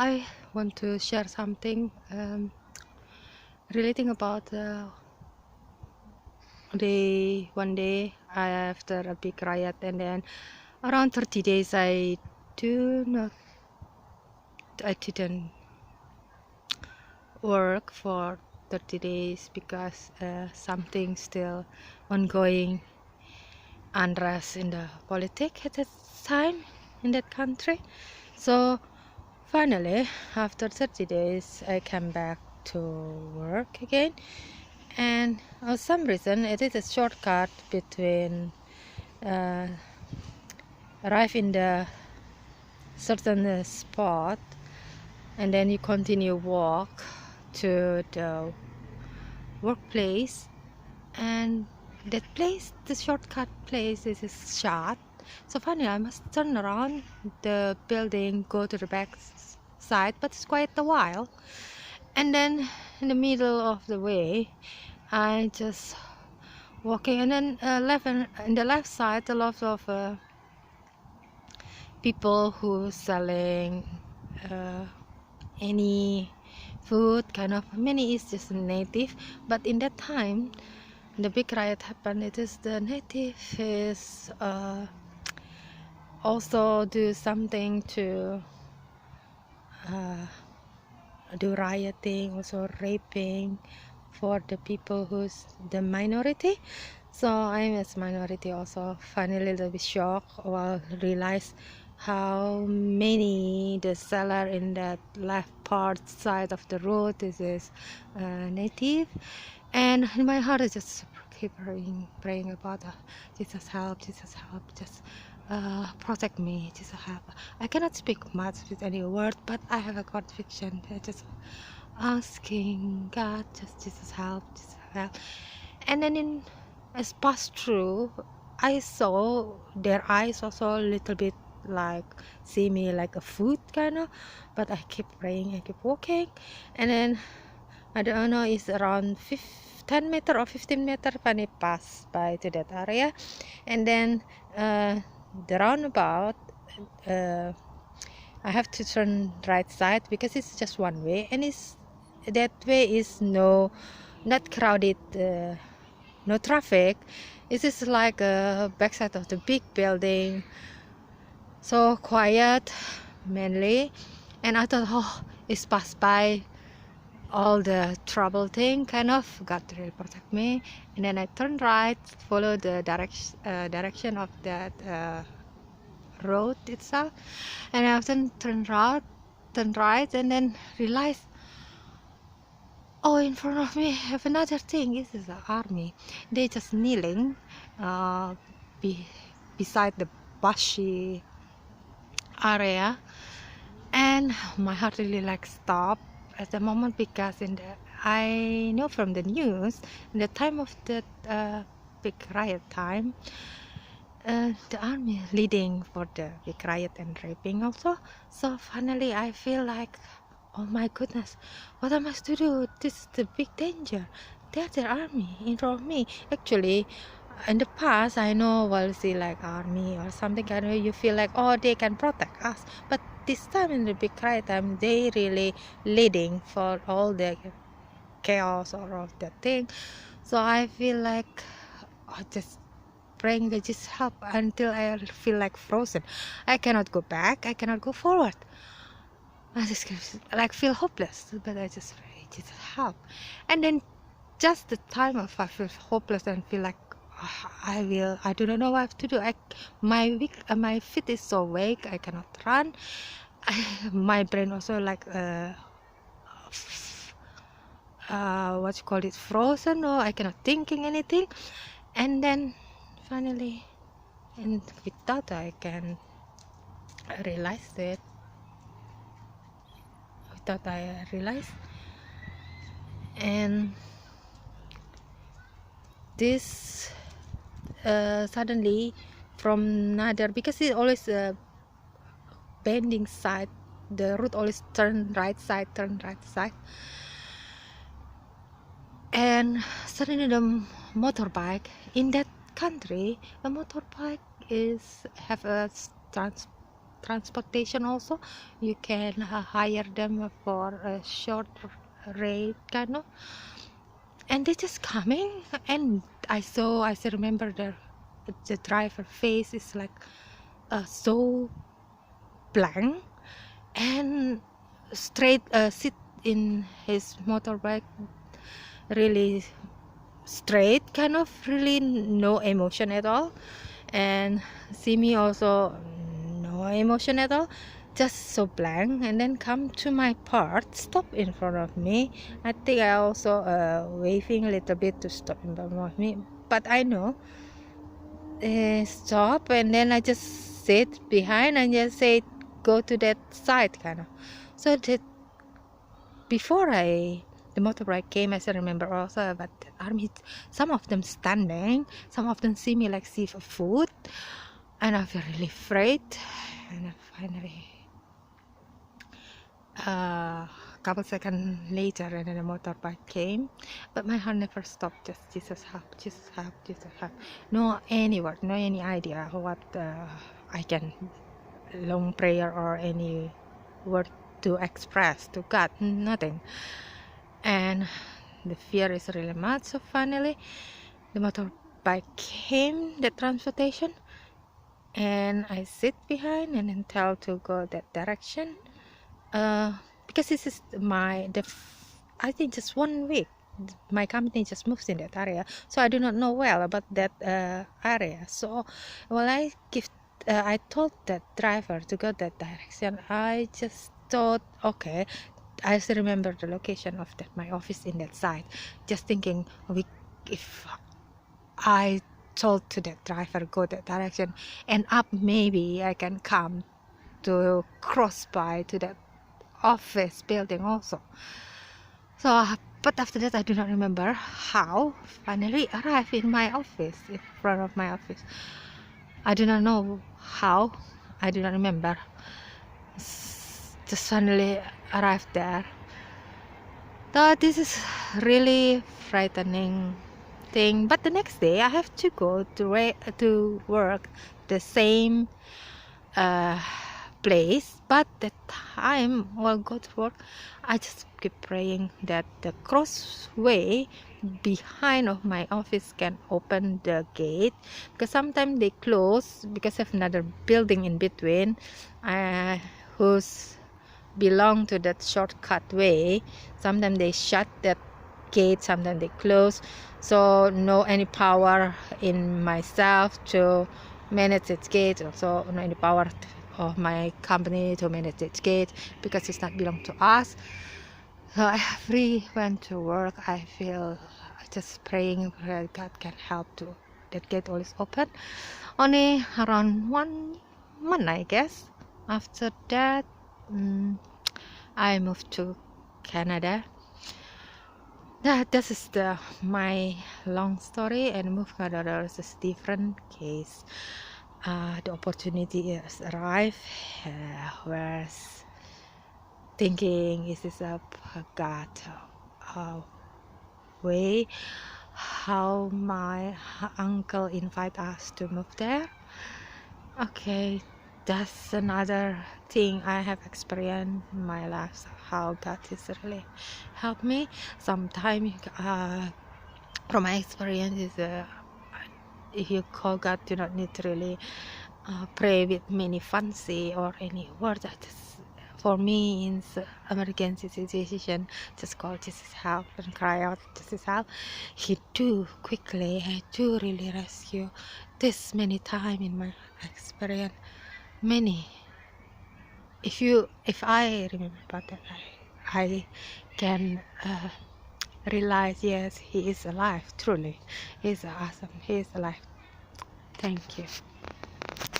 I want to share something relating about one day after a big riot, and then around 30 days I didn't work for 30 days because something still ongoing unrest in the politics at that time in that country. So finally, after 30 days, I came back to work again, and for some reason it is a shortcut between uh, arrive in the certain spot and then you continue walk to the workplace, and that place, the shortcut place, is shut. So finally I must turn around the building, go to the back side, but it's quite a while. And then in the middle of the way I just walking, and then left, and in the left side a lot of people who selling uh, any food, kind of many is just native. But in that time the big riot happened, it is the native is also do something to uh, do rioting, also raping for the people who's the minority. So I'm as minority also finally a little bit shocked while realize how many the seller in that left part side of the road is native. And in my heart I just keep praying about Jesus help, Jesus help, just protect me, Jesus help. I cannot speak much with any word, but I have a conviction. I just asking God, just Jesus help, Jesus help. And then as passed through, I saw their eyes also a little bit like see me like a food kind of, but I keep praying, I keep walking, and then I don't know, it's around 10 meter or 15 meter when I pass by to that area, and then the roundabout, uh, I have to turn right side because it's just one way, and it's that way is not crowded, no traffic. It is like a backside of the big building, so quiet mainly. And I thought, oh, it's passed by all the trouble thing, kind of God really protect me. And then I turned right, follow the direction of that road itself, and I then turned right, and then realized, oh, in front of me have another thing. This is the army. They just kneeling be, beside the bushy area, and my heart really like stopped at the moment because I know from the news in the time of the big riot time, the army leading for the big riot and raping also. So finally I feel like, oh my goodness, what am I to do? This is the big danger. There's the army in front of me. Actually, in the past, I know, well, see, like army or something kind of, you feel like, oh, they can protect us. But this time in the big riot time, they really leading for all the chaos or all that thing. So I feel like, oh, just praying that just help until I feel like frozen. I cannot go back. I cannot go forward. I just like feel hopeless, but I just pray, Jesus help. And then just the time of I feel hopeless and feel like, I do not know what to do. My feet is so weak, I cannot run. My brain also like what you call it, frozen, or I cannot thinking anything. And then finally, and with that I can realize that. Without I realize, and this suddenly from another, because it's always bending side, the route always turn right side, and suddenly the motorbike in that country, a motorbike is have a transportation also. You can hire them for a short rate kind of, and they just coming. And I still remember the driver face is like so blank, and straight sit in his motorbike really straight kind of, really no emotion at all. And Simi also no emotion at all, just so blank. And then come to my part, stop in front of me. I think I also waving a little bit to stop in front of me, but I know stop. And then I just sit behind and just say go to that side kind of. So that before the motorbike came, I still remember also, but army, some of them standing, some of them see me like see for food, and I feel really afraid. And finally, couple seconds later, and then the motorbike came, but my heart never stopped. Just Jesus help, Jesus help, Jesus help. No any word, no any idea what I can long prayer or any word to express to God, nothing. And the fear is really much. So finally the motorbike came, the transportation, and I sit behind and then tell to go that direction, because this is I think just 1 week my company just moves in that area, so I do not know well about that area. So while I told that driver to go that direction, I just thought, okay, I still remember the location of my office in that side, just thinking, if I told to that driver go that direction and up, maybe I can come to cross by to that office building also. So but after that I do not remember how finally arrived in my office, in front of my office. I do not know how, I do not remember. Just finally arrived there. So this is really frightening thing. But the next day I have to go to work the same place. But the time while go to work, I just keep praying that the crossway behind of my office can open the gate, because sometimes they close because of another building in between, who's belong to that shortcut way. Sometimes they shut that gate, sometimes they close, so no any power in myself to manage its gate, also no any power of my company to manage its gate, because it's not belong to us. So every went to work, I feel just praying that God can help to that gate always open. Only around 1 month, I guess. After that, I moved to Canada. This is my long story, and move Canada is a different case. The opportunity has arrived. Whereas thinking, is this a God way? How my uncle invite us to move there? Okay, that's another thing I have experienced in my life, how God is really helped me. Sometimes from my experience is if you call God, do not need to really pray with many fancy or any words. For me, in emergency situation, just call Jesus help and cry out Jesus help. He do quickly, he do really rescue. This many time in my experience, many. If I remember that, I can realize, yes, he is alive. Truly, he is awesome. He is alive. Thank you.